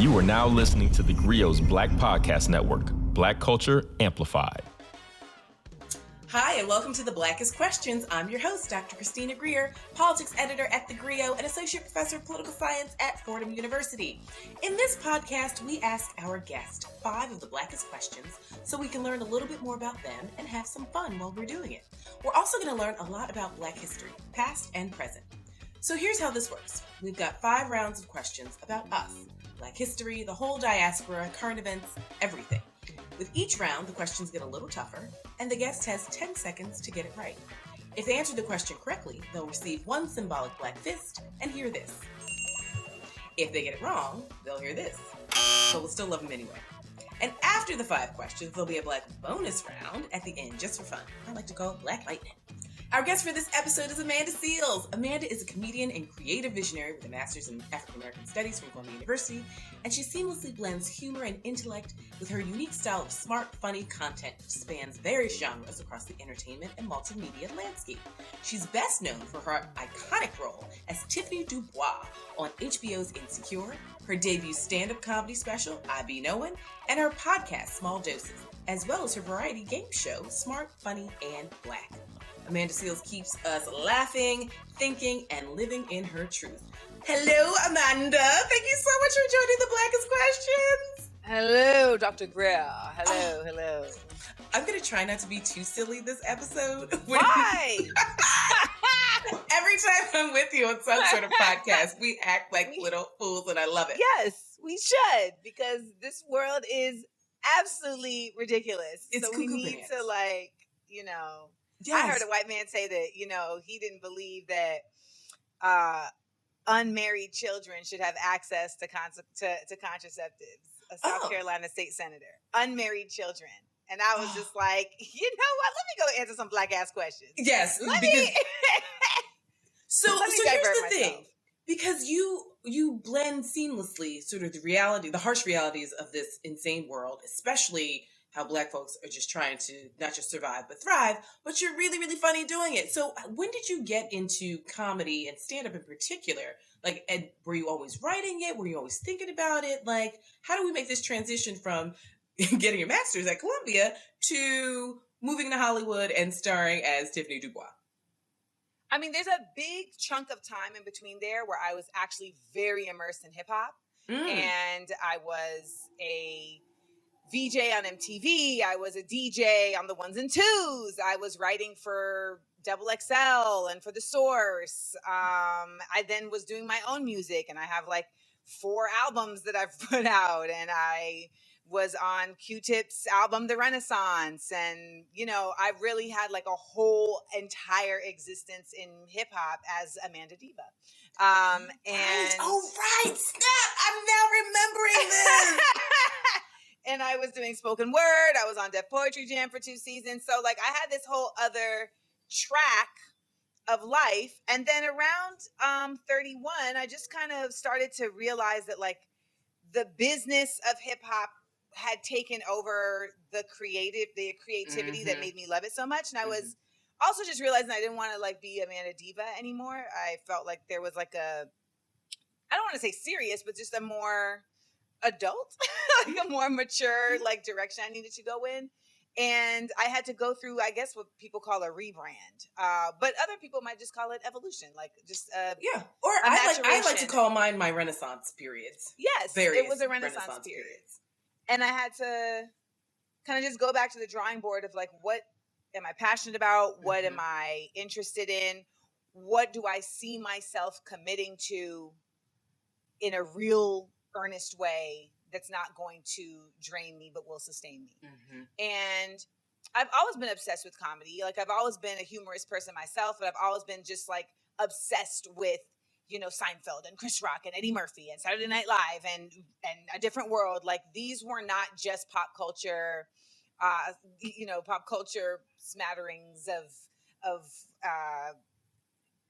You are now listening to theGrio's Black Podcast Network, Black Culture Amplified. Hi, and welcome to the Blackest Questions. I'm your host, Dr. Christina Greer, politics editor at theGrio and associate professor of political science at Fordham University. In this podcast, we ask our guest 5 of the Blackest Questions so we can learn a little bit more about them and have some fun while we're doing it. We're also going to learn a lot about Black history, past and present. So here's how this works. We've got 5 rounds of questions about us, Black history, the whole diaspora, current events, everything. With each round, the questions get a little tougher, and the guest has 10 seconds to get it right. If they answer the question correctly, they'll receive 1 symbolic black fist and hear this. If they get it wrong, they'll hear this. But we'll still love them anyway. And after the 5 questions, there'll be a black bonus round at the end, just for fun. I like to call it Black Lightning. Our guest for this episode is Amanda Seales. Amanda is a comedian and creative visionary with a master's in African American Studies from Columbia University, and she seamlessly blends humor and intellect with her unique style of smart, funny content which spans various genres across the entertainment and multimedia landscape. She's best known for her iconic role as Tiffany Dubois on HBO's Insecure, her debut stand-up comedy special, I Be Knowin, and her podcast, Small Doses, as well as her variety game show, Smart, Funny, and Black. Amanda Seales keeps us laughing, thinking, and living in her truth. Hello, Amanda. Thank you so much for joining the Blackest Questions. Hello, Dr. Greer. Hello. I'm going to try not to be too silly this episode. Why? Every time I'm with you on some sort of podcast, we act like little fools, and I love it. Yes, we should, because this world is absolutely ridiculous. It's so we cuckoo need bananas. to, Yes. I heard a white man say that, he didn't believe that unmarried children should have access to contraceptives. A South Carolina state senator. Unmarried children. And I was just like, you know what? Let me go answer some black ass questions. Yes. So here's the thing. Because you blend seamlessly sort of the harsh realities of this insane world, especially how Black folks are just trying to not just survive, but thrive, but you're really, really funny doing it. So when did you get into comedy and stand-up in particular? Like, were you always writing it? Were you always thinking about it? Like, how do we make this transition from getting your master's at Columbia to moving to Hollywood and starring as Tiffany Dubois? I mean, there's a big chunk of time in between there where I was actually very immersed in hip hop. And I was a VJ on MTV. I was a DJ on the ones and twos. I was writing for Double XL and for The Source. I then was doing my own music, and I have like 4 albums that I've put out, and I was on Q-Tip's album, The Renaissance. And, I really had like a whole entire existence in hip hop as Amanda Diva. Right. Snap! I'm now remembering this. And I was doing spoken word. I was on Def Poetry Jam for 2 seasons. So like I had this whole other track of life. And then around 31, I just kind of started to realize that like the business of hip hop had taken over the creativity that made me love it so much. And I was also just realizing I didn't want to like be Amanda Diva anymore. I felt like there was like I don't want to say serious, but just a more adult, like a more mature like direction I needed to go in. And I had to go through, I guess, what people call a rebrand. But other people might just call it evolution, like just Or I like to call mine my Renaissance periods. Yes, it was a Renaissance period. And I had to kind of just go back to the drawing board of like, what am I passionate about? What am I interested in? What do I see myself committing to in a real earnest way that's not going to drain me but will sustain me? And I've always been obsessed with comedy. Like I've always been a humorous person myself, but I've always been just like obsessed with Seinfeld and Chris Rock and Eddie Murphy and Saturday Night Live and A Different World. Like these were not just pop culture smatterings of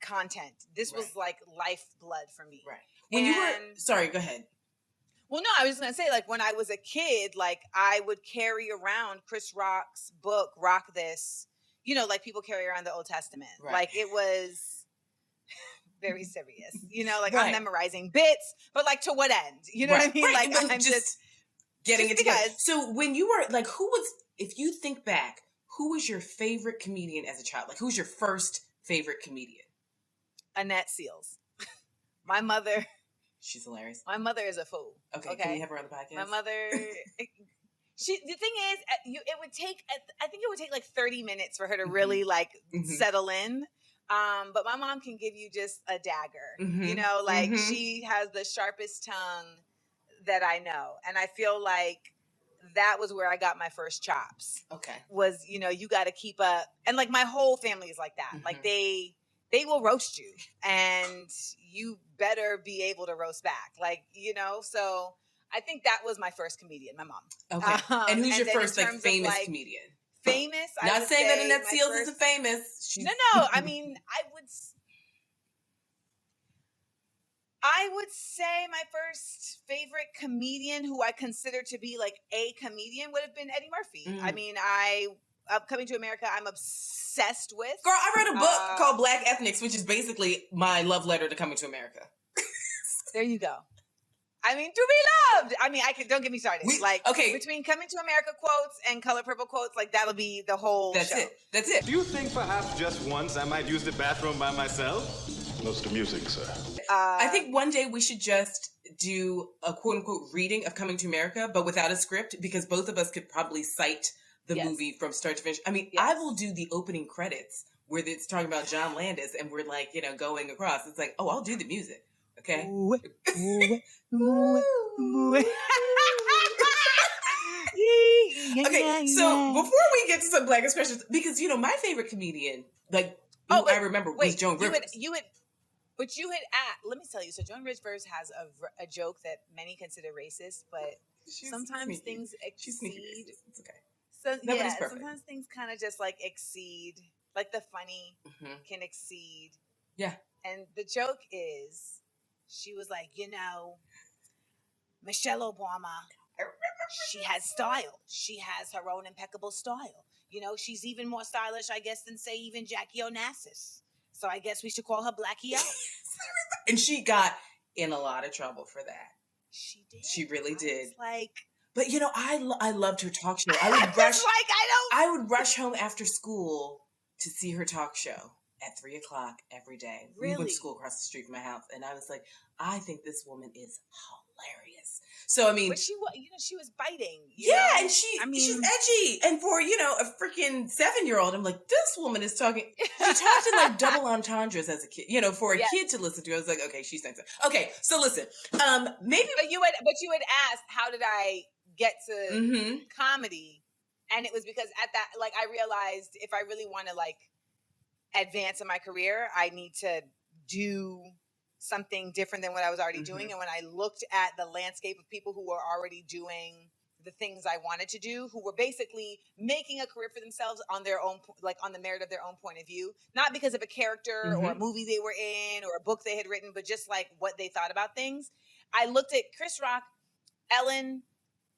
content. This was like lifeblood for me. Right. Sorry, go ahead. Well, no, I was going to say, like, when I was a kid, like, I would carry around Chris Rock's book, Rock This, like people carry around the Old Testament. Right. Like, it was very serious. You know, like Right. I'm memorizing bits, but like to what end? You know what I mean? Right. Like But I'm just getting just it together. because. So when you were like, who was, if you think back, who was your favorite comedian as a child? Like, who's your first favorite comedian? Annette Seals. My mother. She's hilarious. My mother is a fool. Okay. Can we have her on the podcast? My mother. The thing is, it would take. I think it would take like 30 minutes for her to really like settle in. But my mom can give you just a dagger. You know, like she has the sharpest tongue that I know, and I feel like that was where I got my first chops. Okay. Was, you know, you got to keep up, and like my whole family is like that. Like they will roast you, and you better be able to roast back. Like, you know, so I think that was my first comedian, my mom. Okay. And who's your first like famous comedian? Famous? Not saying that Annette Seals isn't famous. No. I mean, I would say my first favorite comedian who I consider to be like a comedian would have been Eddie Murphy. I mean, Coming to America, I'm obsessed with. Girl, I read a book called Black Ethnics, which is basically my love letter to Coming to America. There you go. I mean, to be loved. I mean, don't get me started. Between Coming to America quotes and Color Purple quotes, like that'll be the whole show. That's it. Do you think perhaps just once I might use the bathroom by myself? Notes to music, sir. I think one day we should just do a quote unquote reading of Coming to America, but without a script, because both of us could probably cite the movie from start to finish. I mean, I will do the opening credits where it's talking about John Landis and we're like, you know, going across. It's like, oh, I'll do the music. Okay. Okay, so before we get to some Blackest Questions, because, you know, my favorite comedian, like, I remember was Joan Rivers. But you had let me tell you, so Joan Rivers has a joke that many consider racist, but sometimes things exceed. It's okay. So Nobody's perfect. Sometimes things kind of just like exceed, like the funny can exceed. Yeah. And the joke is, she was like, you know, Michelle Obama, she has style. She has her own impeccable style. You know, she's even more stylish, I guess, than say even Jackie Onassis. So I guess we should call her Blackie out. And she got in a lot of trouble for that. She did. She really did. Like, but you know, I loved her talk show. I would rush home after school to see her talk show at 3:00 every day. Really? We went to school across the street from my house, and I was like, I think this woman is hilarious. So I mean, but she was biting. And she's edgy, and for a freaking 7-year-old, I'm like, this woman is talking. She talked in like double entendres as a kid. You know, for a kid to listen to, I was like, okay, she's saying so. Okay, so listen, maybe. But you had asked, how did I get to comedy? And it was because at that, like, I realized if I really want to like advance in my career, I need to do something different than what I was already doing. And when I looked at the landscape of people who were already doing the things I wanted to do, who were basically making a career for themselves on their own, like on the merit of their own point of view, not because of a character or a movie they were in or a book they had written, but just like what they thought about things. I looked at Chris Rock, Ellen,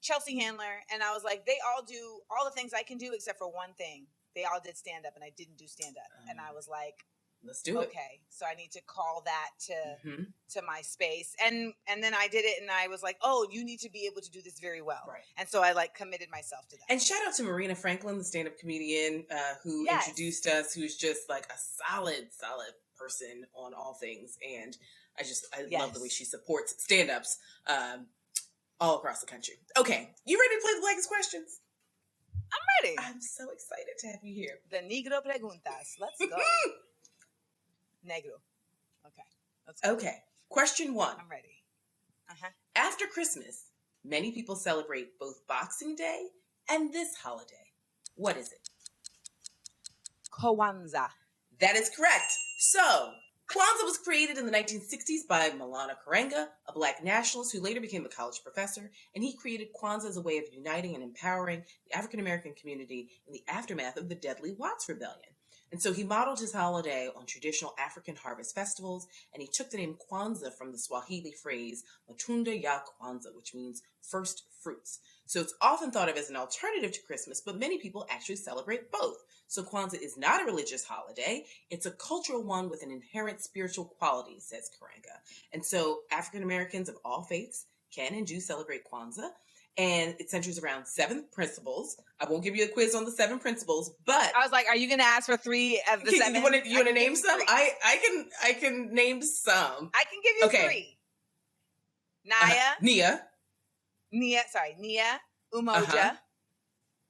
Chelsea Handler, and I was like, they all do all the things I can do except for one thing. They all did stand up and I didn't do stand up. And I was like, let's do it. Okay, so I need to call that to my space, and then I did it, and I was like, oh, you need to be able to do this very well, right? And so I like committed myself to that. And shout out to Marina Franklin, the stand-up comedian who introduced us, who's just like a solid person on all things, and I love the way she supports stand-ups all across the country. Okay, you ready to play the Blackest Questions? I'm ready. I'm so excited to have you here. The Negro Preguntas. Let's go. Negro. Okay. Let's go. Okay. Question 1. I'm ready. After Christmas, many people celebrate both Boxing Day and this holiday. What is it? Kwanzaa. That is correct. So, Kwanzaa was created in the 1960s by Maulana Karenga, a black nationalist who later became a college professor, and he created Kwanzaa as a way of uniting and empowering the African-American community in the aftermath of the deadly Watts Rebellion. And so he modeled his holiday on traditional African harvest festivals, and he took the name Kwanzaa from the Swahili phrase Matunda ya Kwanzaa, which means first fruits. So it's often thought of as an alternative to Christmas, but many people actually celebrate both. So Kwanzaa is not a religious holiday. It's a cultural one with an inherent spiritual quality, says Karenga. And so African Americans of all faiths can and do celebrate Kwanzaa. And it centers around 7 principles. I won't give you a quiz on the 7 principles, but I was like, are you going to ask for 3 of the 7? You want to name some? I can name some. I can give you 3. Nia, Umoja,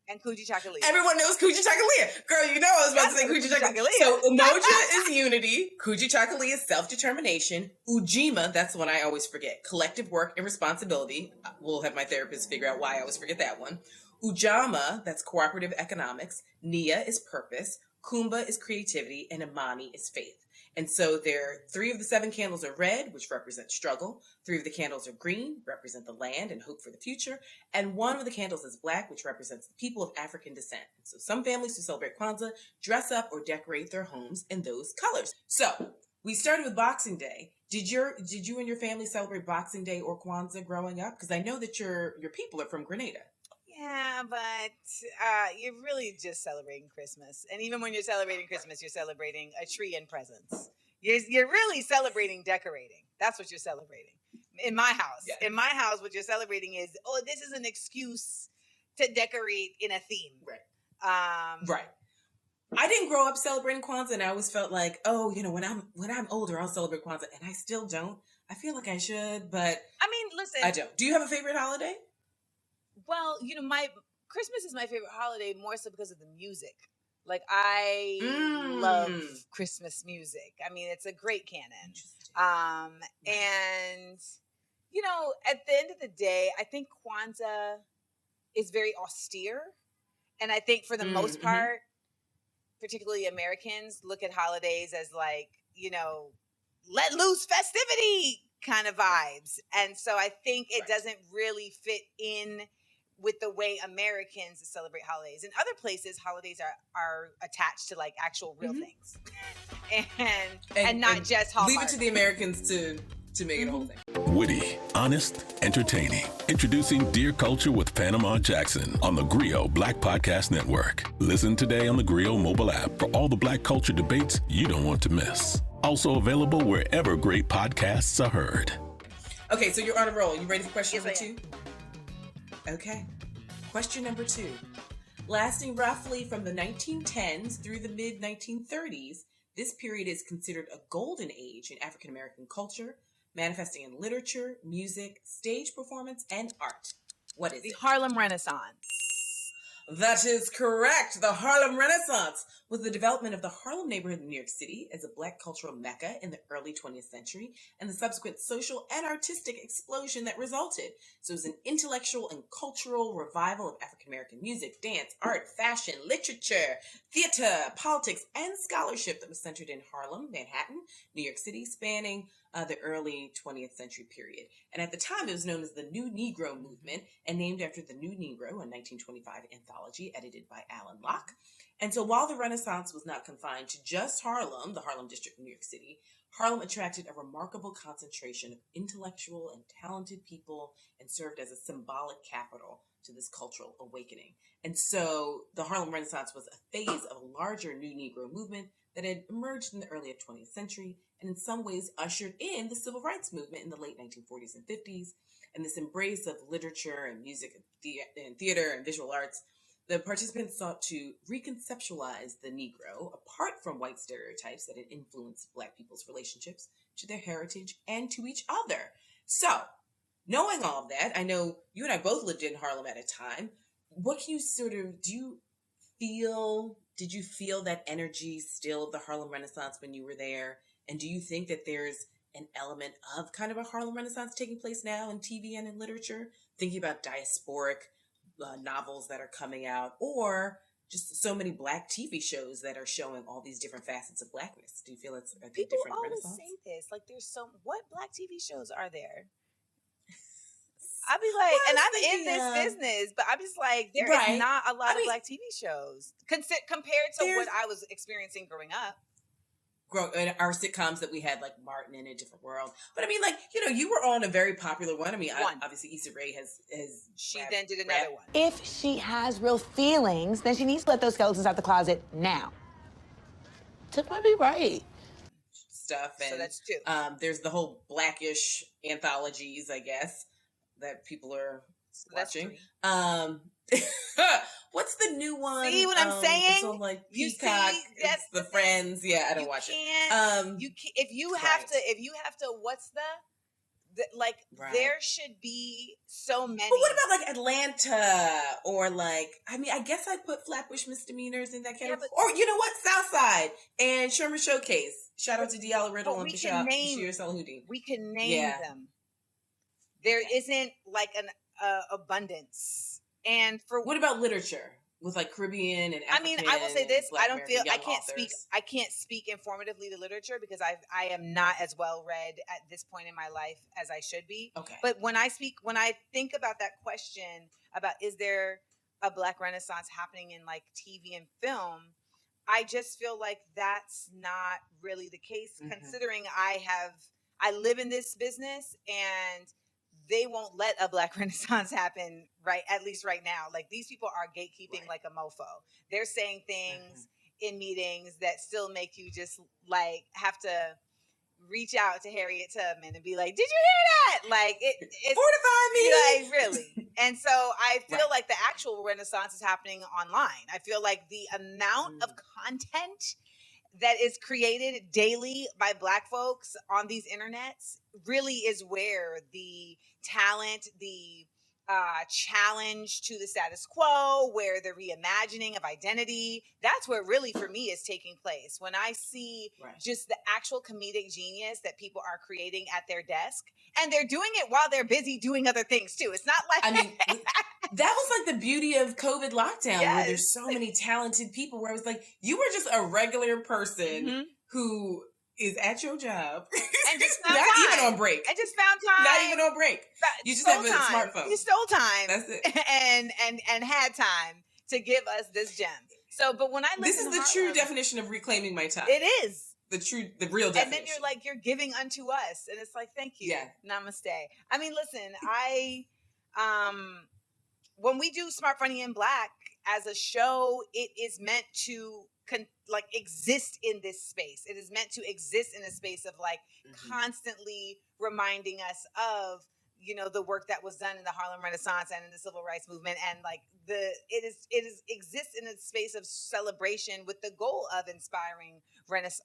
and Kujichagulia. Everyone knows Kujichagulia. Girl, you know I was about to say Kujichagulia. So Umoja is unity. Kujichagulia is self-determination. Ujima, that's the one I always forget. Collective work and responsibility. We'll have my therapist figure out why I always forget that one. Ujama, that's cooperative economics. Nia is purpose. Kumba is creativity. And Imani is faith. And so 3 of the 7 candles are red, which represent struggle. 3 of the candles are green, represent the land and hope for the future. And 1 of the candles is black, which represents the people of African descent. And so some families who celebrate Kwanzaa dress up or decorate their homes in those colors. So we started with Boxing Day. Did you and your family celebrate Boxing Day or Kwanzaa growing up? Because I know that your people are from Grenada. Yeah, but you're really just celebrating Christmas. And even when you're celebrating Christmas, you're celebrating a tree and presents. You're really celebrating decorating. That's what you're celebrating. In my house. Yeah. In my house, what you're celebrating is, this is an excuse to decorate in a theme. Right. Right. I didn't grow up celebrating Kwanzaa, and I always felt like, when I'm older, I'll celebrate Kwanzaa. And I still don't. I feel like I should, but I mean, listen. I don't. Do you have a favorite holiday? Well, my Christmas is my favorite holiday more so because of the music. Like, I love Christmas music. I mean, it's a great canon. And, at the end of the day, I think Kwanzaa is very austere. And I think for the most part, particularly Americans, look at holidays as like, let loose festivity kind of vibes. And so I think it doesn't really fit in with the way Americans celebrate holidays. In other places, holidays are attached to like actual real things, and not just Hallmark. Leave it to the Americans to make it a whole thing. Witty, honest, entertaining. Introducing Dear Culture with Panama Jackson on the TheGrio Black Podcast Network. Listen today on the TheGrio mobile app for all the Black culture debates you don't want to miss. Also available wherever great podcasts are heard. Okay, so you're on a roll. You ready for question number 2? Okay. Question number 2. Lasting roughly from the 1910s through the mid-1930s, this period is considered a golden age in African American culture, manifesting in literature, music, stage performance, and art. What is it? The Harlem Renaissance. That is correct. The Harlem Renaissance was the development of the Harlem neighborhood in New York City as a Black cultural mecca in the early 20th century and the subsequent social and artistic explosion that resulted. So it was an intellectual and cultural revival of African American music, dance, art, fashion, literature, theater, politics, and scholarship that was centered in Harlem, Manhattan, New York City, spanning the early 20th century period. And at the time, it was known as the New Negro Movement and named after the New Negro, a 1925 anthology edited by Alan Locke. And so while the Renaissance was not confined to just Harlem, the Harlem district of New York City, Harlem attracted a remarkable concentration of intellectual and talented people and served as a symbolic capital to this cultural awakening. And so the Harlem Renaissance was a phase of a larger New Negro movement that had emerged in the early 20th century and in some ways ushered in the civil rights movement in the late 1940s and 50s. And this embrace of literature and music and theater and visual arts, the participants sought to reconceptualize the Negro apart from white stereotypes that had influenced Black people's relationships to their heritage and to each other. So, knowing all of that, I know you and I both lived in Harlem at a time. What can you did you feel that energy still of the Harlem Renaissance when you were there? And do you think that there's an element of kind of a Harlem Renaissance taking place now in TV and in literature? Thinking about diasporic novels that are coming out, or just so many Black TV shows that are showing all these different facets of Blackness. Do you feel it's a People different always Renaissance? say this, like what Black TV shows are there? I'd be like, Well, I and was I'm in thinking, this business, but I'm just like, there Right. is not a lot I of mean, Black TV shows compared to there's- what I was experiencing growing up. our sitcoms that we had, like Martin in A Different World. But I mean, like, you know, you were on a very popular one. I mean, obviously Issa Rae has She then did another one. If she has real feelings, then she needs to let those skeletons out the closet now. Tip might be right. Stuff. And So that's two. There's the whole Blackish anthologies, I guess, that people are watching. What's the new one? See what I'm saying? It's on like You Peacock. see, It's that's the the Friends. Yeah, I don't watch it. If you have to, what's like, Right. there should be so many. But what about like Atlanta or like, I mean, I guess I put Flatbush Misdemeanors in that category. Or you know what? Southside and Sherman Showcase. Shout out to Diala Riddle and Bashir Salahuddin. We can name them. There isn't like an abundance. And for what about literature with like Caribbean and African? I mean, I will say this: Black I don't feel American I can't authors. I can't speak informatively to literature because I am not as well read at this point in my life as I should be. Okay. But when I think about that question about is there a Black Renaissance happening in like TV and film, I just feel like that's not really the case, considering I live in this business and they won't let a Black Renaissance happen, right? At least right now. Like, these people are gatekeeping like a mofo. They're saying things in meetings that still make you just like have to reach out to Harriet Tubman and be like, did you hear that? Like, it's fortify me. Like, really. And so I feel like the actual Renaissance is happening online. I feel like the amount of content that is created daily by Black folks on these internets really is where the talent, the challenge to the status quo, where the reimagining of identity, that's where really for me is taking place. When I see just the actual comedic genius that people are creating at their desk, and they're doing it while they're busy doing other things too. It's not like, I mean, that was like the beauty of COVID lockdown, where there's so many talented people, where I was like, you were just a regular person who is at your job and just found not time. even on break. And just found time. Not even on break. You just have a smartphone. You stole time. That's it. And had time to give us this gem. So, but when I this is in the Harlem, true definition of reclaiming my time. It is. The real definition. And then you're like, you're giving unto us. And it's like, thank you. Yeah. Namaste. I mean, listen, when we do Smart, Funny, and Black as a show, it is meant to exist in this space. It is meant to exist in a space of like constantly reminding us of, you know, the work that was done in the Harlem Renaissance and in the Civil Rights Movement, and like it exists in a space of celebration with the goal of inspiring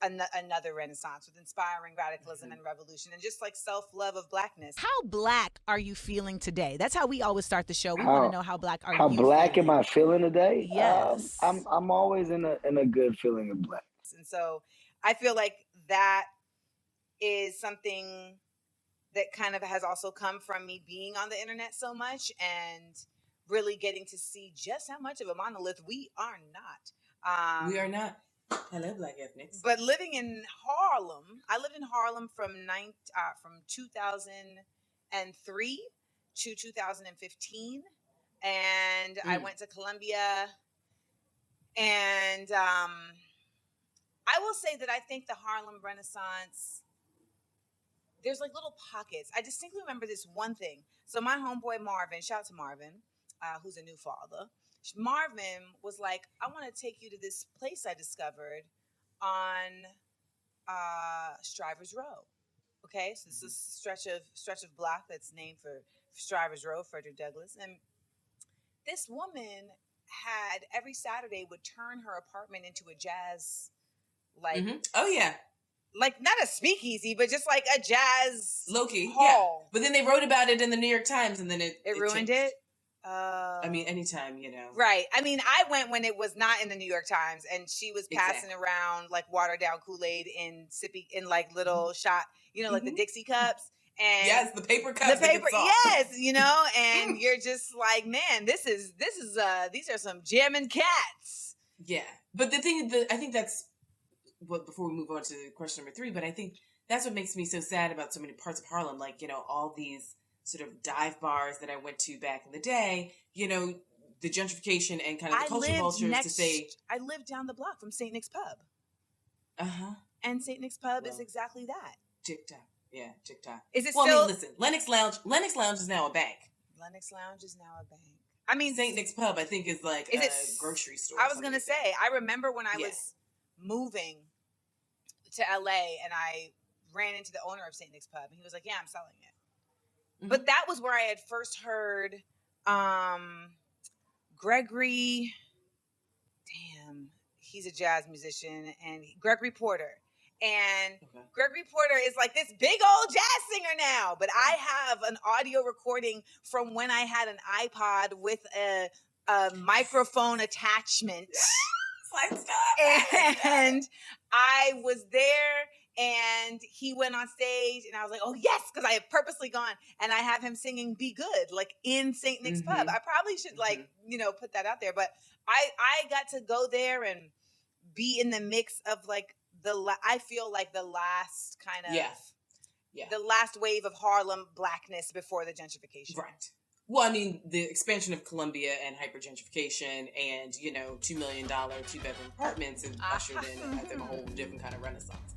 another Renaissance, with inspiring radicalism and revolution, and just like self-love of Blackness. How Black are you feeling today? That's how we always start the show. We want to know how Black are you. How Black am I feeling today? Yes, I'm always in a good feeling of Black, and so I feel like that is something that kind of has also come from me being on the internet so much and really getting to see just how much of a monolith we are not. We are not. Hello, Black ethnics. But living in Harlem, I lived in Harlem from 2003 to 2015, and I went to Columbia. And I will say that I think the Harlem Renaissance, there's like little pockets. I distinctly remember this one thing. So my homeboy Marvin, shout out to Marvin, who's a new father. Marvin was like, I want to take you to this place I discovered on Strivers Row. Okay, so this is a stretch of block that's named for Strivers Row, Frederick Douglass. And this woman had every Saturday would turn her apartment into a jazz, like oh yeah. Like not a speakeasy, but just like a jazz low-key hall. Yeah. But then they wrote about it in the New York Times, and then it ruined changed. it. I mean, anytime, you know. Right. I mean, I went when it was not in the New York Times, and she was passing around like watered down Kool-Aid in like little shot, you know, like the Dixie cups. And yes, the paper cups. The paper, yes, you know, and you're just like, man, these are some jamming cats. Yeah, but the thing, I think that's what. Before we move on to question number 3, but I think that's what makes me so sad about so many parts of Harlem. Like, you know, all these sort of dive bars that I went to back in the day, you know, the gentrification and kind of the culture vultures to say. I lived down the block from St. Nick's Pub. Uh-huh. And St. Nick's Pub is exactly that. TikTok. Yeah, TikTok. Is it still? I mean, listen, Lennox Lounge is now a bank. Lennox Lounge is now a bank. I mean, St. Nick's Pub, I think, is like a grocery store. I was going to say, I remember when I was moving to LA and I ran into the owner of St. Nick's Pub and he was like, yeah, I'm selling it. Mm-hmm. But that was where I had first heard Gregory, he's a jazz musician, and Gregory Porter. And Gregory Porter is like this big old jazz singer now. But I have an audio recording from when I had an iPod with a microphone attachment. And I was there and he went on stage and I was like, oh yes, because I had purposely gone and I have him singing Be Good, like in St. Nick's Pub. I probably should put that out there. But I got to go there and be in the mix of like I feel like the last kind of the last wave of Harlem blackness before the gentrification. Right. Well, I mean, the expansion of Columbia and hyper-gentrification and, you know, $2 million two-bedroom apartments has ushered in, I think, a whole different kind of renaissance.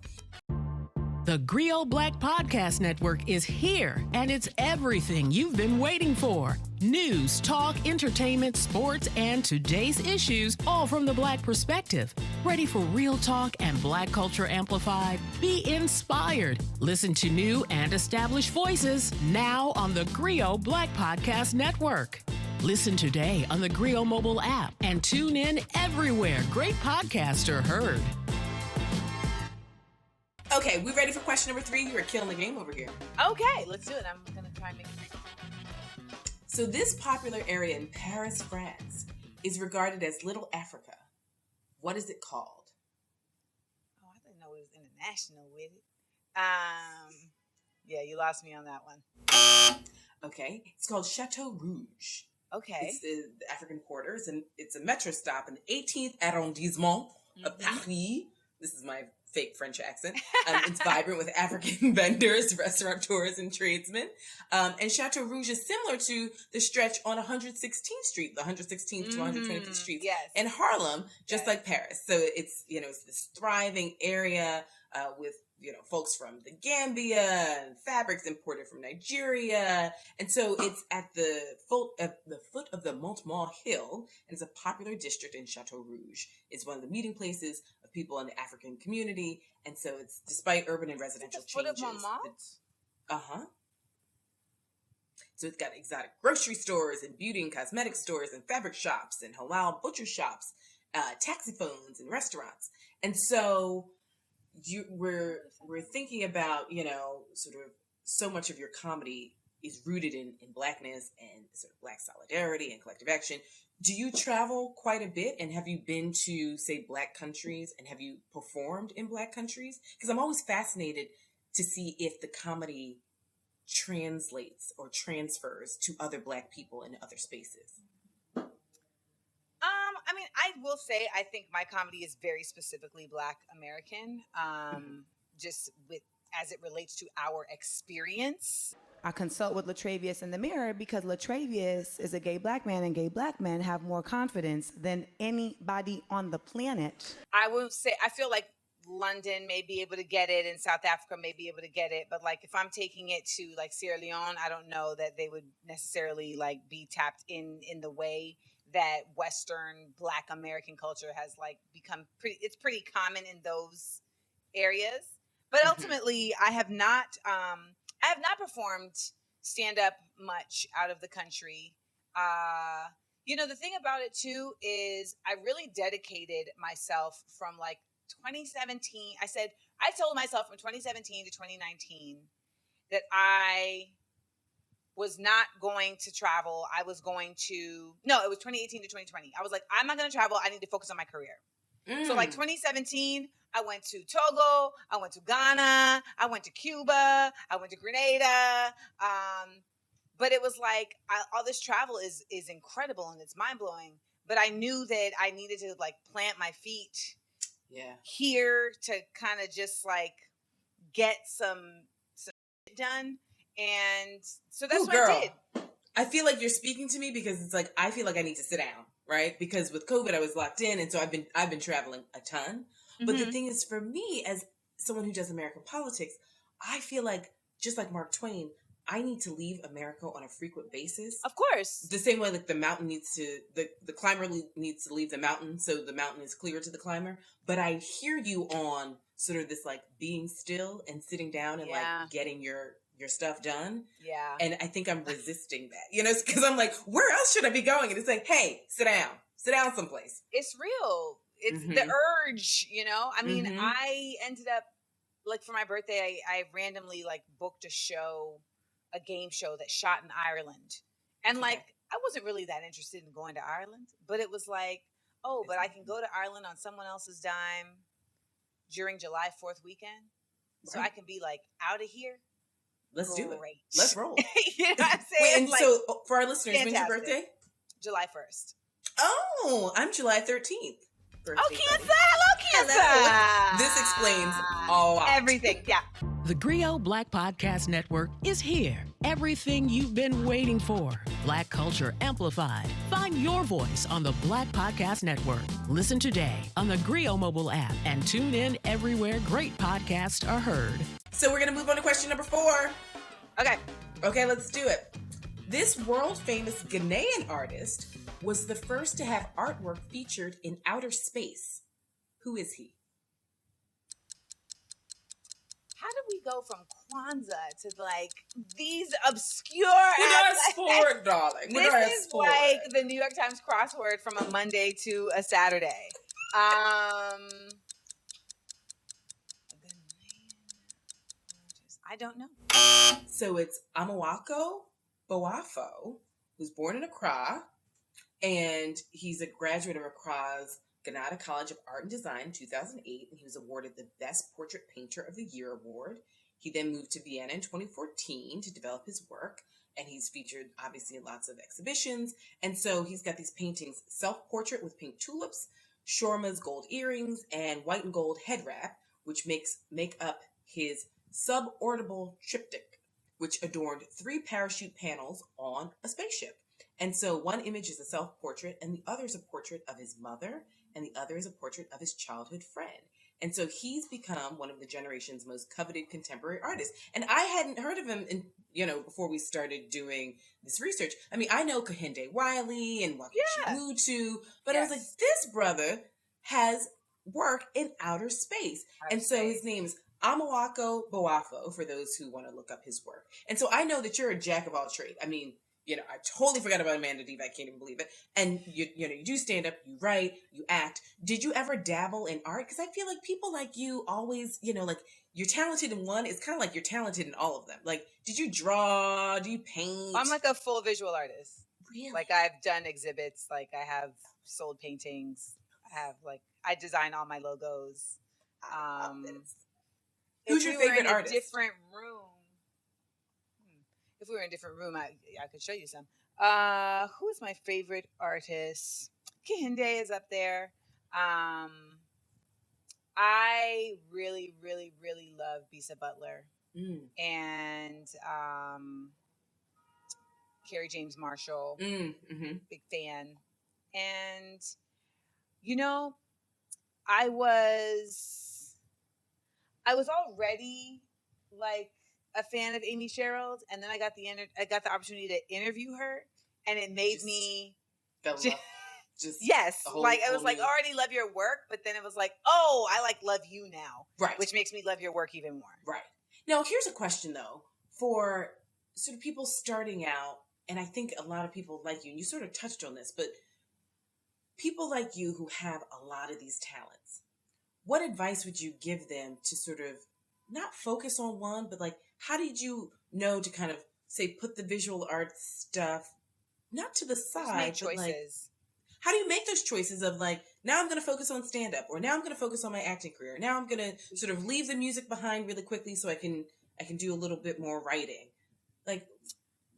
The GRIO Black Podcast Network is here, and it's everything you've been waiting for. News, talk, entertainment, sports, and today's issues, all from the Black perspective. Ready for real talk and Black culture amplified? Be inspired. Listen to new and established voices now on the GRIO Black Podcast Network. Listen today on the GRIO mobile app and tune in everywhere great podcasts are heard. Okay, we ready for question number 3? You are killing the game over here. Okay, let's do it. I'm going to try and make it. So this popular area in Paris, France, is regarded as Little Africa. What is it called? Oh, I didn't know it was international with it. Yeah, you lost me on that one. Okay, it's called Chateau Rouge. Okay. It's the African quarters, and it's a metro stop in the 18th arrondissement of Paris. This is my fake French accent. It's vibrant with African vendors, restaurateurs, and tradesmen. And Chateau Rouge is similar to the stretch on 116th Street, the 116th to 125th Street in Harlem, just like Paris. So it's, you know, it's this thriving area with, you know, folks from the Gambia and fabrics imported from Nigeria. And so it's at the foot of the Montmartre Hill, and it's a popular district in Chateau Rouge. It's one of the meeting places of people in the African community. And so it's, despite urban and residential changes. Foot of Montmartre? Uh-huh. So it's got exotic grocery stores and beauty and cosmetic stores and fabric shops and halal butcher shops, taxi phones and restaurants. And so we're thinking about, you know, sort of so much of your comedy is rooted in Blackness and sort of Black solidarity and collective action. Do you travel quite a bit, and have you been to, say, Black countries, and have you performed in Black countries? Because I'm always fascinated to see if the comedy translates or transfers to other Black people in other spaces. I mean, I will say, I think my comedy is very specifically Black American, just as it relates to our experience. I consult with Latravius in the mirror because Latravius is a gay Black man, and gay Black men have more confidence than anybody on the planet. I will say, I feel like London may be able to get it and South Africa may be able to get it. But like, if I'm taking it to like Sierra Leone, I don't know that they would necessarily like be tapped in the way that Western Black American culture has like become it's pretty common in those areas. But ultimately, I have not performed stand up much out of the country. You know, the thing about it too is I really dedicated myself from like 2017. I told myself from 2017 to 2019 that I was not going to travel. It was 2018 to 2020. I was like, I'm not going to travel. I need to focus on my career. So like 2017, I went to Togo, I went to Ghana, I went to Cuba, I went to Grenada. But it was like, all this travel is incredible and it's mind blowing. But I knew that I needed to like plant my feet here to kind of just like get some shit done. And so that's Ooh, what girl. I did. I feel like you're speaking to me because it's like I feel like I need to sit down, right? Because with COVID I was locked in, and so I've been traveling a ton. But the thing is, for me, as someone who does American politics, I feel like, just like Mark Twain, I need to leave America on a frequent basis. Of course. The same way like the mountain needs to, the climber needs to leave the mountain so the mountain is clear to the climber. But I hear you on sort of this like being still and sitting down and like getting your stuff done. Yeah. And I think I'm resisting that, because I'm like, where else should I be going? And it's like, hey, sit down someplace. It's real. It's the urge, I mean, I ended up, like, for my birthday, I randomly, like, booked a game show that shot in Ireland. And, like, I wasn't really that interested in going to Ireland, but it was like, oh, but I can go to Ireland on someone else's dime during July 4th weekend. So I can be, like, out of here. Let's do it. Great. Let's roll. You know what I'm saying? Wait, and like, so for our listeners, fantastic. when's your birthday? July 1st. Oh, I'm July 13th. Oh, Cancer! Hello, Cancer! This explains a lot. Everything, yeah. The Griot Black Podcast Network is here. Everything you've been waiting for. Black culture amplified. Find your voice on the Black Podcast Network. Listen today on the Griot mobile app and tune in everywhere great podcasts are heard. So we're going to move on to question number 4. Okay, let's do it. This world-famous Ghanaian artist was the first to have artwork featured in outer space. Who is he? How did we go from Kwanzaa to like these obscure? We got sport, darling. This is like the New York Times crossword from a Monday to a Saturday. I don't know. So it's Amawako Boafo, who's born in Accra, and he's a graduate of Accra's Granada College of Art and Design in 2008, and he was awarded the Best Portrait Painter of the Year award. He then moved to Vienna in 2014 to develop his work, and he's featured, obviously, in lots of exhibitions. And so he's got these paintings, Self-Portrait with Pink Tulips, Shorma's Gold Earrings, and White and Gold Head Wrap, which make up his suborbital triptych, which adorned 3 parachute panels on a spaceship. And so one image is a self-portrait, and the other is a portrait of his mother, and the other is a portrait of his childhood friend. And so he's become one of the generation's most coveted contemporary artists. And I hadn't heard of him, before we started doing this research. I mean, I know Kehinde Wiley and Waki Chibutu, but I was like, this brother has work in outer space. So his name is Amawako Boafo, for those who want to look up his work. And so I know that you're a jack of all trades. I mean, I totally forgot about Amanda Diva. I can't even believe it. And you do stand up, you write, you act. Did you ever dabble in art? Because I feel like people like you always, like you're talented in one. It's kind of like you're talented in all of them. Like, did you draw? Do you paint? I'm like a full visual artist. Really? Like I've done exhibits. Like I have sold paintings. I design all my logos. Who's your favorite artist? Different room. If we were in a different room, I could show you some. Who is my favorite artist? Kehinde is up there. I really, really, really love Bisa Butler and Carrie James Marshall. Big fan. And I was already like a fan of Amy Sherrill, and then I got the opportunity to interview her, and it made me yes, like I was like already love your work, but then it was like, oh, I love you now, right? Which makes me love your work even more, right? Now, here's a question though for sort of people starting out, and I think a lot of people like you, and you sort of touched on this, but people like you who have a lot of these talents, what advice would you give them to sort of not focus on one, but like, how did you know to kind of say, put the visual art stuff, not to the side, but like, how do you make those choices of like, now I'm going to focus on stand up, or now I'm going to focus on my acting career. Now I'm going to sort of leave the music behind really quickly so I can do a little bit more writing. Like,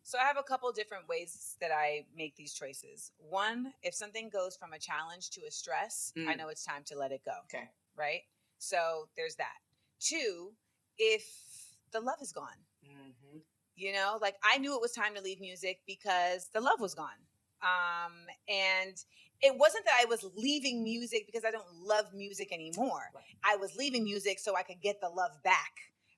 so I have a couple different ways that I make these choices. One, if something goes from a challenge to a stress, I know it's time to let it go. Okay. Right? So there's that. 2, if the love is gone, You know, like I knew it was time to leave music because the love was gone. And it wasn't that I was leaving music because I don't love music anymore. Right. I was leaving music so I could get the love back.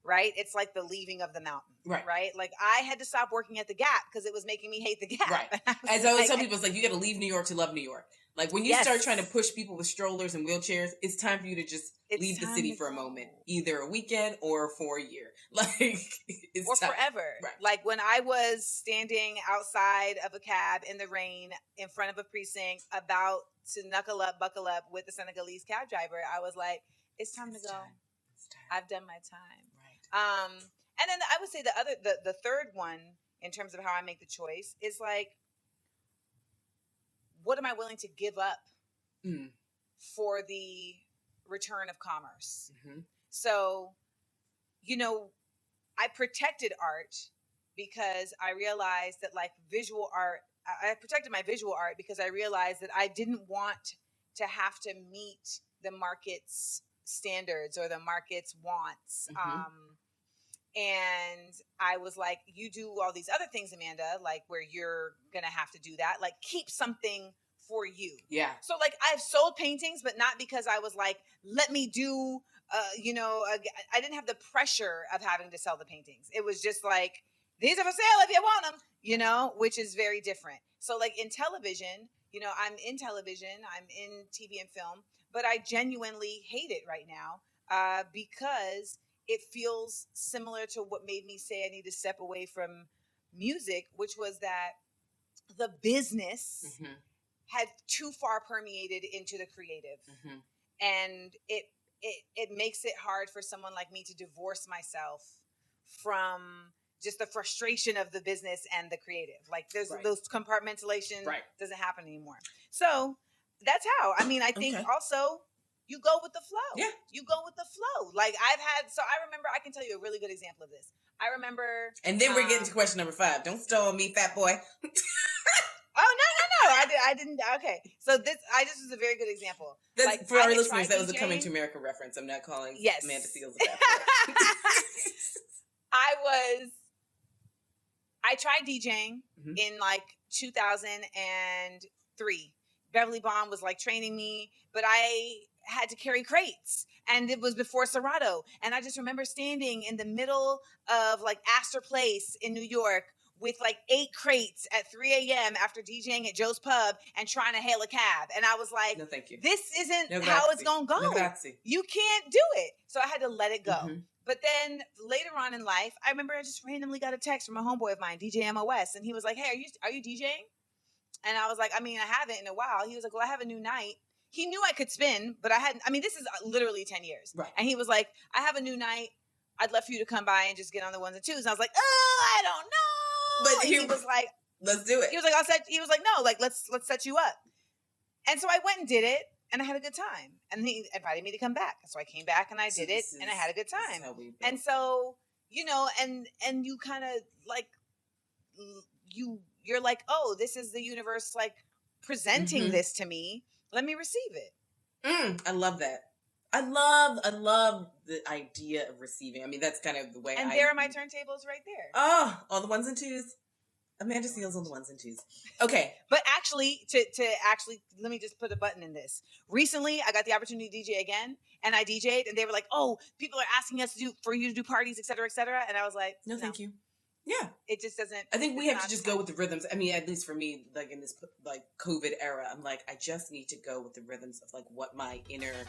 Right? It's like the leaving of the mountain. Right? Like I had to stop working at the Gap because it was making me hate the Gap. Right. As I always tell people, it's like you got to leave New York to love New York. Like when you start trying to push people with strollers and wheelchairs, it's time for you to just leave the city for a moment, either a weekend or for a year. Like it's or time. forever. Right. Like when I was standing outside of a cab in the rain in front of a precinct about to buckle up with the Senegalese cab driver, I was like, it's time to go. It's time. I've done my time. Right. And then I would say the third one in terms of how I make the choice is like, what am I willing to give up for the return of commerce? Mm-hmm. So, you know, I protected art because I realized that like visual art, I protected my visual art because I realized that I didn't want to have to meet the market's standards or the market's wants. Mm-hmm. And I was like, you do all these other things, Amanda, like where you're going to have to do that, like keep something for you. Yeah. So like I've sold paintings, but not because I was like, let me do, I didn't have the pressure of having to sell the paintings. It was just like, these are for sale if you want them, you know, which is very different. So like in television, you know, I'm in television, I'm in TV and film, but I genuinely hate it right now because it feels similar to what made me say I need to step away from music, which was that the business had too far permeated into the creative. Mm-hmm. And it makes it hard for someone like me to divorce myself from just the frustration of the business and the creative. Like there's those compartmentalization doesn't happen anymore. So that's how, I mean, I think also you go with the flow. Yeah. You go with the flow. Like I remember, I can tell you a really good example of this. I remember. And then we're getting to question number 5. Don't stall me, fat boy. Oh, no. I didn't. Okay. So this was a very good example. That's, like, for our I had listeners, tried that was a DJing. Coming to America reference. I'm not calling Yes. Amanda Fields a fat boy. I tried DJing in like 2003. Beverly Bond was like training me, but I had to carry crates and it was before Serato. And I just remember standing in the middle of like Astor Place in New York with like 8 crates at 3 a.m. after DJing at Joe's Pub and trying to hail a cab. And I was like, no, thank you. This isn't No, how it's going to go. No, grazie. You can't do it. So I had to let it go. Mm-hmm. But then later on in life, I remember I just randomly got a text from a homeboy of mine, DJ MOS. And he was like, hey, are you DJing? And I was like, I mean, I haven't in a while. He was like, well, I have a new night. He knew I could spin, but this is literally 10 years. Right. And he was like, I have a new night. I'd love for you to come by and just get on the 1s and 2s. And I was like, oh, I don't know. But he was like, let's do it. He was like, no, like, let's set you up. And so I went and did it and I had a good time. And he invited me to come back. So I came back and I did it and I had a good time. And so, you know, and you kind of like, you're like, oh, this is the universe like presenting this to me. Let me receive it. I love that. I love the idea of receiving. I mean, that's kind of the way And there are my turntables right there. Oh, all the 1s and 2s. Amanda Seals on the 1s and 2s. Okay. But actually, to let me just put a button in this. Recently, I got the opportunity to DJ again, and I DJ'd, and they were like, oh, people are asking us for you to do parties, et cetera, et cetera. And I was like, no, thank you. Yeah. It just doesn't. I think we have to just go with the rhythms. I mean, at least for me, like in this like COVID era, I'm like, I just need to go with the rhythms of like what my inner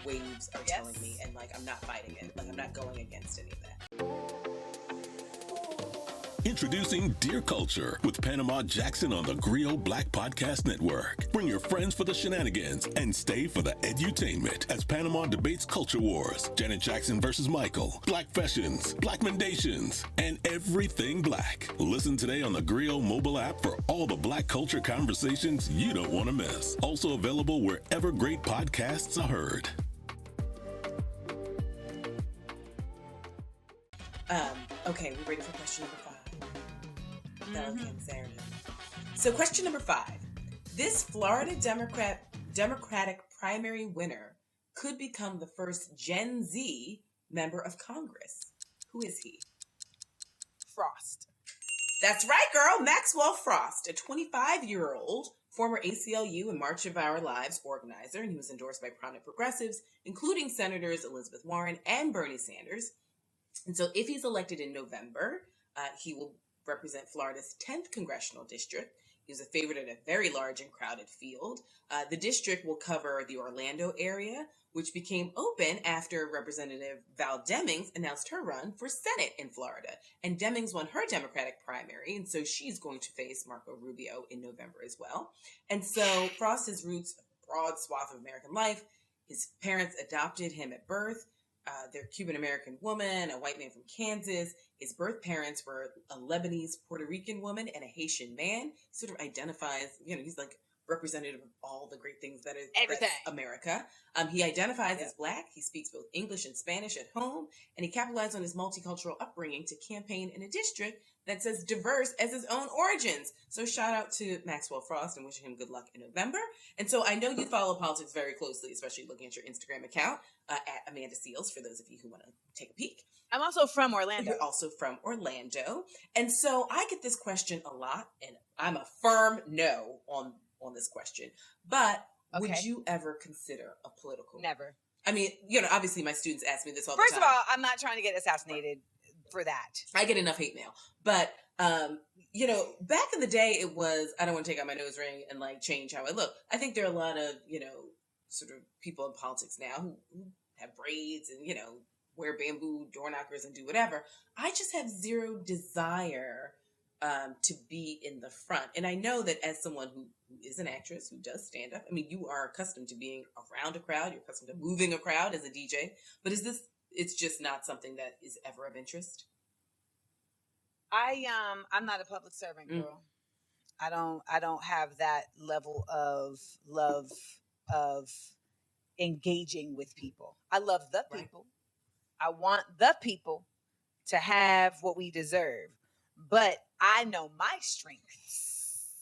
waves are telling me. And like, I'm not fighting it. Like, I'm not going against any of that. Introducing Dear Culture with Panama Jackson on the Griot Black Podcast Network. Bring your friends for the shenanigans and stay for the edutainment as Panama debates culture wars, Janet Jackson versus Michael, Black fashions, Black mendations, and everything Black. Listen today on the Griot mobile app for all the Black culture conversations you don't want to miss. Also available wherever great podcasts are heard. Okay, we're ready for question number 5. So question number 5. This Florida Democratic primary winner could become the first Gen Z member of Congress. Who is he? Frost. That's right, girl. Maxwell Frost, a 25-year-old former ACLU and March of Our Lives organizer, and he was endorsed by prominent progressives, including Senators Elizabeth Warren and Bernie Sanders. And so if he's elected in November, he will represent Florida's 10th congressional district. He was a favorite in a very large and crowded field. The district will cover the Orlando area, which became open after Representative Val Demings announced her run for Senate in Florida. And Demings won her Democratic primary, and so she's going to face Marco Rubio in November as well. And so Frost has roots a broad swath of American life. His parents adopted him at birth. They're a Cuban-American woman, a white man from Kansas. His birth parents were a Lebanese Puerto Rican woman and a Haitian man. He sort of identifies, he's like representative of all the great things that is everything America. He identifies as Black. He speaks both English and Spanish at home, and he capitalized on his multicultural upbringing to campaign in a district that's as diverse as his own origins. So shout out to Maxwell Frost and wishing him good luck in November. And so I know you follow politics very closely, especially looking at your Instagram account at Amanda Seals, for those of you who want to take a peek. I'm also from Orlando. You're also from Orlando. And so I get this question a lot, and I'm a firm no on this question. But would you ever consider a political? Never. I mean, obviously my students ask me this all the First time. of all, I'm not trying to get assassinated for that. I get enough hate mail. But, back in the day, it was, I don't want to take out my nose ring and change how I look. I think there are a lot of, sort of people in politics now who have braids and, wear bamboo door knockers and do whatever. I just have zero desire to be in the front. And I know that as someone who is an actress, who does stand up, I mean, you are accustomed to being around a crowd, you're accustomed to moving a crowd as a DJ, but it's just not something that is ever of interest? I'm not a public servant, girl. I don't have that level of love of engaging with people. I love the people. I want the people to have what we deserve. But I know my strengths.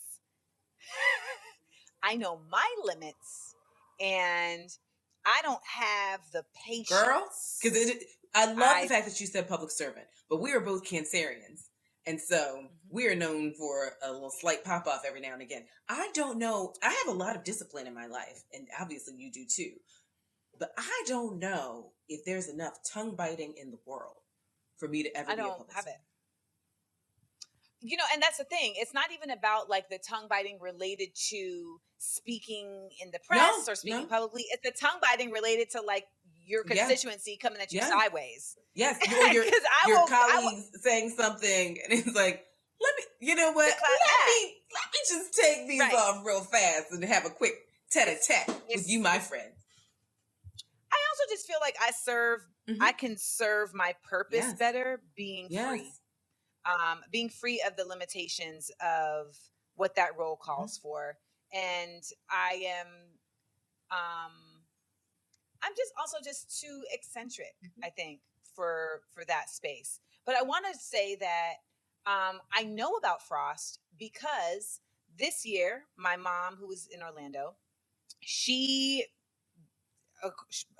I know my limits, and I don't have the patience. Girl, because I love the fact that you said public servant, but we are both Cancerians. And so we are known for a little slight pop-off every now and again. I don't know. I have a lot of discipline in my life, and obviously you do too. But I don't know if there's enough tongue-biting in the world for me to ever be a public servant. I don't have it. And that's the thing. It's not even about the tongue biting related to speaking in the press or speaking publicly. It's the tongue biting related to your constituency coming at you sideways. Yes. Or your colleagues saying something and it's like, let me just take these off real fast and have a quick tete-a-tete with you, my friend. I also just feel like I can serve my purpose better being free. Being free of the limitations of what that role calls for. And I am, I'm just also just too eccentric, I think, for that space. But I want to say that I know about Frost because this year, my mom, who was in Orlando, she,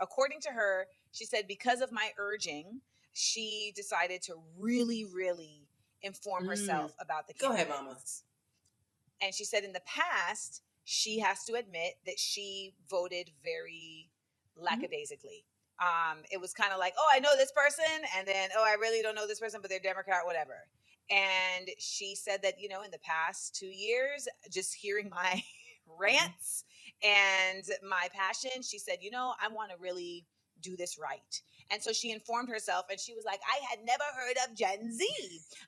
according to her, she said because of my urging, she decided to really, really inform herself about the candidates. Go ahead, Mama. And she said in the past, she has to admit that she voted very lackadaisically. It was kind of like, oh, I know this person, and then, oh, I really don't know this person, but they're Democrat, whatever. And she said that, in the past 2 years, just hearing my rants and my passion, she said, I want to really do this right. And so she informed herself and she was like, I had never heard of Gen Z.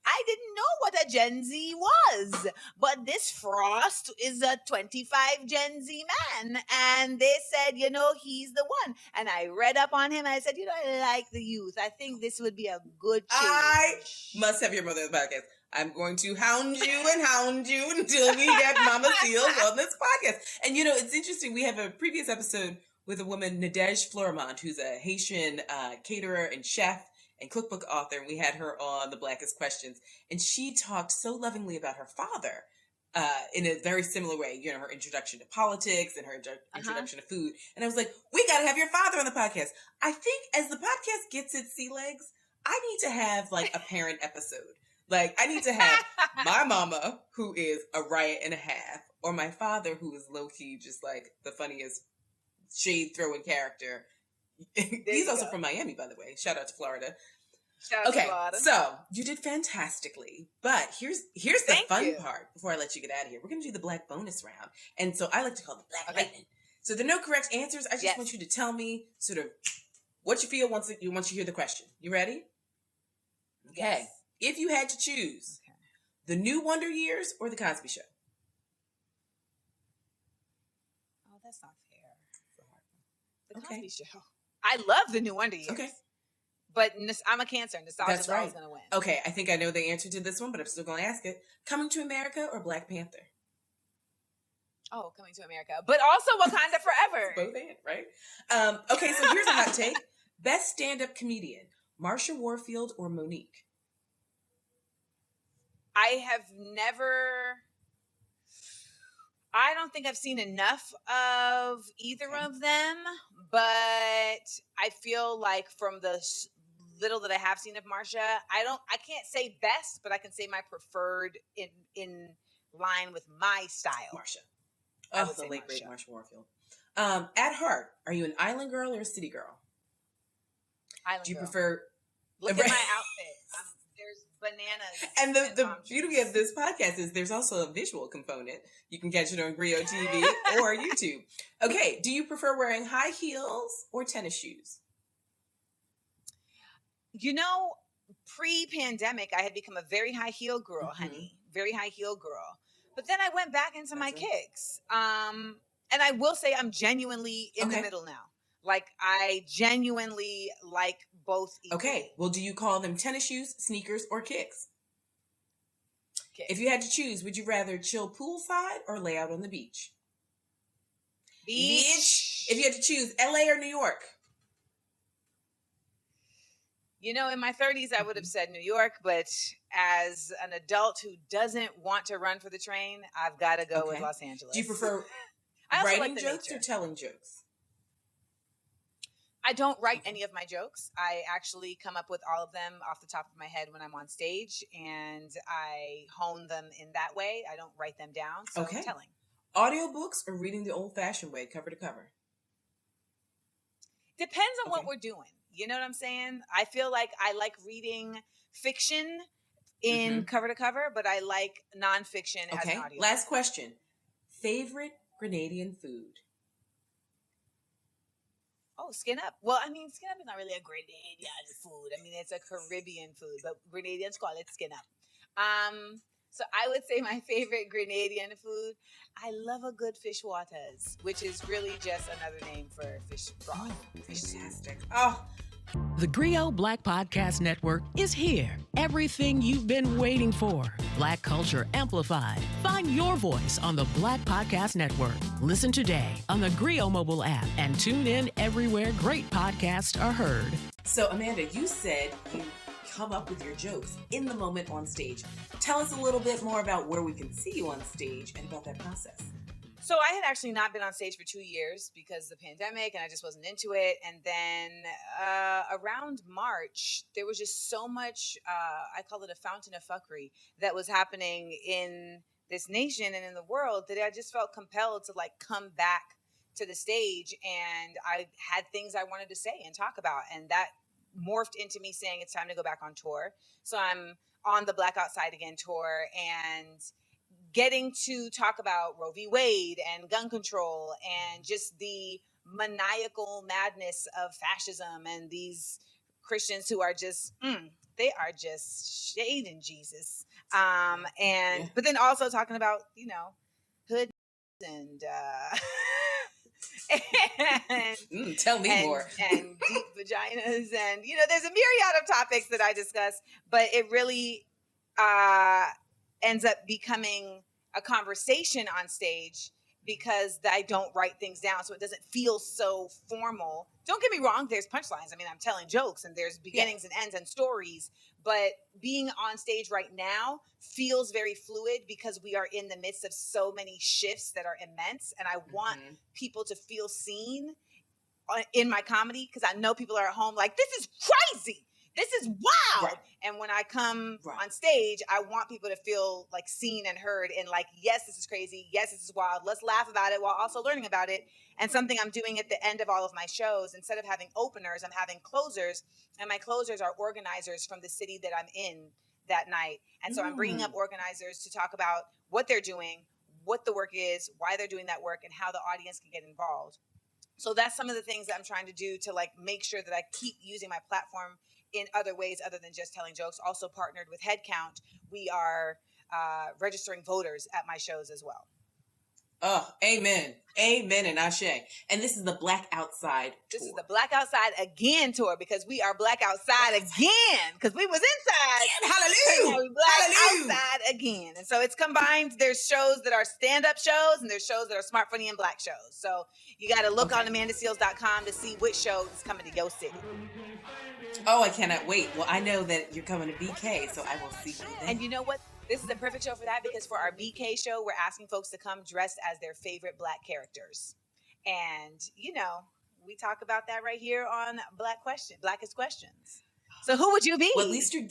I didn't know what a Gen Z was. But this Frost is a 25 Gen Z man. And they said, he's the one. And I read up on him. And I said, I like the youth. I think this would be a good change. I must have your mother on the podcast. I'm going to hound you until we get Mama Seals on this podcast. And, it's interesting. We have a previous episode with a woman, Nadej Florimont, who's a Haitian caterer and chef and cookbook author. And we had her on the Blackest Questions. And she talked so lovingly about her father in a very similar way. Her introduction to politics and her introduction to food. And I was like, we got to have your father on the podcast. I think as the podcast gets its sea legs, I need to have a parent episode. Like, I need to have my mama, who is a riot and a half, or my father, who is low-key just like the funniest shade-throwing character. He's also from Miami, by the way. Shout out to Florida. Okay, so you did fantastically, but here's the fun part before I let you get out of here. We're going to do the Black bonus round, and so I like to call it Black Lightning. So there are no correct answers. I just want you to tell me sort of what you feel once you hear the question. You ready? Okay. Yes. If you had to choose the New Wonder Years or the Cosby Show? Oh, that's not fair. The Cosby Show. I love the New Wonder Years. Okay. But I'm a Cancer. Nostalgia is always going to win. Okay, I think I know the answer to this one, but I'm still going to ask it. Coming to America or Black Panther? Oh, Coming to America. But also Wakanda Forever. Both and, right? Okay, so here's a hot take. Best stand-up comedian, Marsha Warfield or Monique? I don't think I've seen enough of either of them, but I feel like from the little that I have seen of Marsha, I can't say best, but I can say my preferred in line with my style. Marsha. Oh, the late great Marsha Warfield. At heart, are you an island girl or a city girl? Island Do you girl. prefer... Look at my outfit. There's bananas. And the beauty of this podcast is there's also a visual component. You can catch it on GRIO TV or YouTube. Okay, do you prefer wearing high heels or tennis shoes? You know, pre-pandemic, I had become a very high heel girl, honey. Very high heel girl. But then I went back into my kicks. And I will say I'm genuinely in the middle now. Like, I genuinely like both equally. Okay. Well, do you call them tennis shoes, sneakers, or kicks? Kicks. If you had to choose, would you rather chill poolside or lay out on the beach? Beach. If you had to choose, LA or New York? You know, in my 30s, I would have said New York, but as an adult who doesn't want to run for the train, I've got to go with Los Angeles. Do you prefer writing jokes or telling jokes? I don't write any of my jokes. I actually come up with all of them off the top of my head when I'm on stage, and I hone them in that way. I don't write them down, so I'm telling. Audiobooks or reading the old-fashioned way, cover to cover? Depends on what we're doing. You know what I'm saying? I feel like I like reading fiction in cover to cover, but I like nonfiction as an audio. Last question. Favorite Grenadian food? Oh, skin up. Well, I mean, skin up is not really a Grenadian food. I mean, it's a Caribbean food, but Grenadians call it skin up. So I would say my favorite Grenadian food, I love a good fish waters, which is really just another name for fish broth. Fantastic. Oh. The GRIO Black Podcast Network is here. Everything you've been waiting for. Black culture amplified. Find your voice on the Black Podcast Network. Listen today on the GRIO mobile app and tune in everywhere great podcasts are heard. So, Amanda, you said you come up with your jokes in the moment on stage. Tell us a little bit more about where we can see you on stage and about that process. So I had actually not been on stage for 2 years because of the pandemic, and I just wasn't into it. And then around March, there was just so much, I call it a fountain of fuckery, that was happening in this nation and in the world, that I just felt compelled to like come back to the stage. And I had things I wanted to say and talk about. And that morphed into me saying it's time to go back on tour. So I'm on the Black Outside Again tour and getting to talk about Roe v. Wade and gun control and just the maniacal madness of fascism and these Christians who are just, they are just shading Jesus. But then also talking about, you know, hood and, and tell me more. And deep vaginas. And, you know, there's a myriad of topics that I discuss, but it really ends up becoming a conversation on stage because I don't write things down, so it doesn't feel so formal. Don't get me wrong, there's punchlines. I mean, I'm telling jokes and there's beginnings and ends and stories, but being on stage right now feels very fluid because we are in the midst of so many shifts that are immense, and I want people to feel seen in my comedy because I know people are at home like, this is crazy. this is wild. Right. And when I come Right. on stage, I want people to feel like seen and heard and like, yes, this is crazy. Yes, this is wild. Let's laugh about it while also learning about it. And something I'm doing at the end of all of my shows, instead of having openers, I'm having closers. And my closers are organizers from the city that I'm in that night. And so I'm bringing up organizers to talk about what they're doing, what the work is, why they're doing that work, and how the audience can get involved. So that's some of the things that I'm trying to do to like make sure that I keep using my platform in other ways other than just telling jokes. Also partnered with Headcount. We are registering voters at my shows as well. Oh, amen. Amen and ashe. And this is the Black Outside tour. This is the Black Outside Again tour because we are Black Outside again because we was inside. Hallelujah. Now we Black Hallelujah. Outside again. And so it's combined. There's shows that are stand-up shows and there's shows that are smart, funny, and black shows. So you got to look on amandaseals.com to see which show is coming to your city. Oh, I cannot wait. Well, I know that you're coming to BK, so I will see you then. And you know what? This is the perfect show for that because for our BK show, we're asking folks to come dressed as their favorite Black characters. And, you know, we talk about that right here on Blackest Questions. So who would you be? Well, at least you're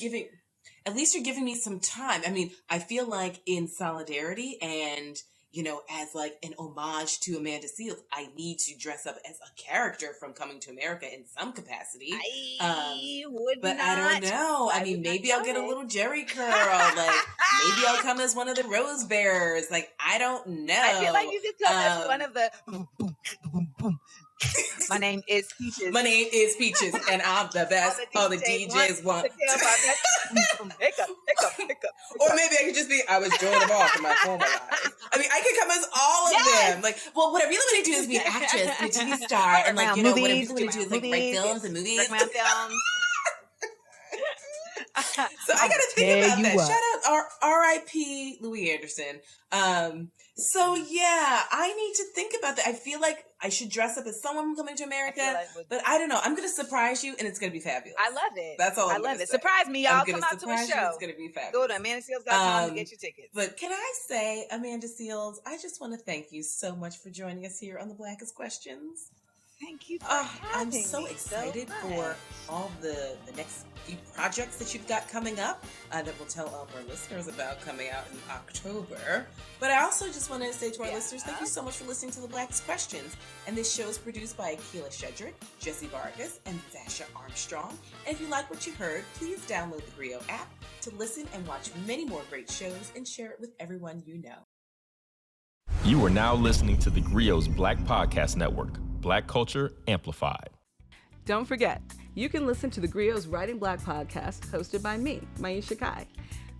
giving me some time. I mean, I feel like in solidarity and, you know, as like an homage to Amanda Seales, I need to dress up as a character from Coming to America in some capacity. I would but not. I don't know. I mean, maybe I'll get a little Jerry curl. Like maybe I'll come as one of the Rose Bears. Like I don't know. I feel like you could come as one of the boom, boom, boom, boom. My name is Peaches. My name is Peaches, and I'm the best. All the DJs want. Hiccup. Or maybe I could just be, I was Joan of Arc in my former life. I mean, I could come as all of them. Like, well, what I really want to do is be an actress, be a TV star, and like, you know, what I really want to do is like write films and movies. Write films. So I got to think about that. Shout out R.I.P. Louis Anderson. So yeah, I need to think about that. I feel like I should dress up as someone coming to America, but I don't know. I'm going to surprise you, and it's going to be fabulous. I love it. That's all. I love it. Surprise me, y'all. Come out to a show. It's going to be fabulous. Go to amandaseals.com to get your tickets. But can I say, Amanda Seales, I just want to thank you so much for joining us here on the Blackest Questions. Thank you for I'm so excited for all the next few projects that you've got coming up that we'll tell all of our listeners about coming out in October. But I also just want to say to our listeners, thank you so much for listening to the Blackest Questions. And this show is produced by Akila Shedrick, Jesse Vargas, and Vasha Armstrong. And if you like what you heard, please download the theGrio app to listen and watch many more great shows and share it with everyone you know. You are now listening to theGrio's Black Podcast Network, Black Culture Amplified. Don't forget, you can listen to theGrio's Writing Black podcast hosted by me, Maisha Kai.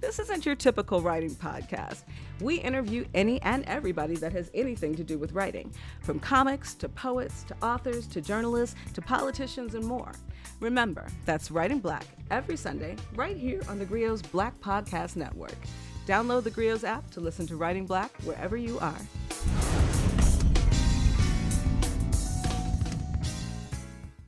This isn't your typical writing podcast. We interview any and everybody that has anything to do with writing, from comics to poets to authors to journalists to politicians and more. Remember, that's Writing Black every Sunday right here on theGrio's Black Podcast Network. Download theGrio's app to listen to Writing Black wherever you are.